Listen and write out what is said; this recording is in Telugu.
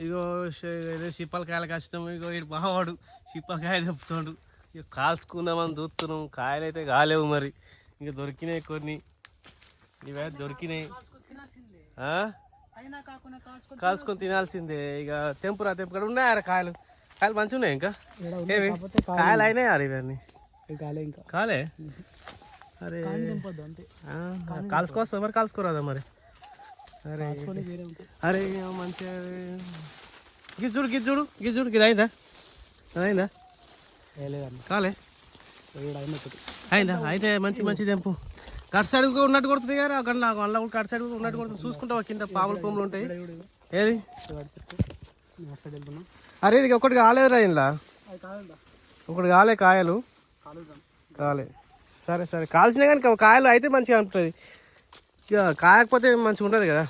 ఇగో ఏదో సిప్పలకాయలు కష్టం. ఇగో ఇటు బావాడు సిప్పలకాయ తెప్పుతాడు. ఇక కాల్చుకుందామని చూస్తున్నాం. కాయలు అయితే కాలేవు మరి. ఇక దొరికినాయి కొన్ని. ఇవే దొరికినాయి. కాల్చుకొని తినాల్సిందే. ఇక తెంపురా తెంపురా ఉన్నాయారా కాయలు. కాయలు మంచిగా ఉన్నాయి. ఇంకా ఏవి కాయలు అయినాయి అరే ఇవన్నీ కాలే. అరే కాల్చుకోవస్తా మరి. కాల్చుకోరాదా మరి. అరే అరే మంచిగా గిజ్జుడు గిజ్జుడు గిజ్జుడు ఇది అయిందా? అయిందా? కాలే అయిందా? అయితే మంచి మంచి తెంపు. కట్ సైడ్ ఉన్నట్టు కొడుతుంది కదా అక్కడ. అలా కూడా కట్ సైడ్ ఉన్నట్టు కొడుతుంది. చూసుకుంటావా కింద పాములు పొమ్మలు ఉంటాయి. ఏది అరే ఇది ఒకటి కాలేదురా ఇంట్లో. ఒకటి కాలే కాయలు కాలే. సరే సరే కాల్చినా కానీ కాయలు అయితే మంచిగా ఉంటుంది. ఇక కాయకపోతే మంచిగా ఉంటుంది కదా.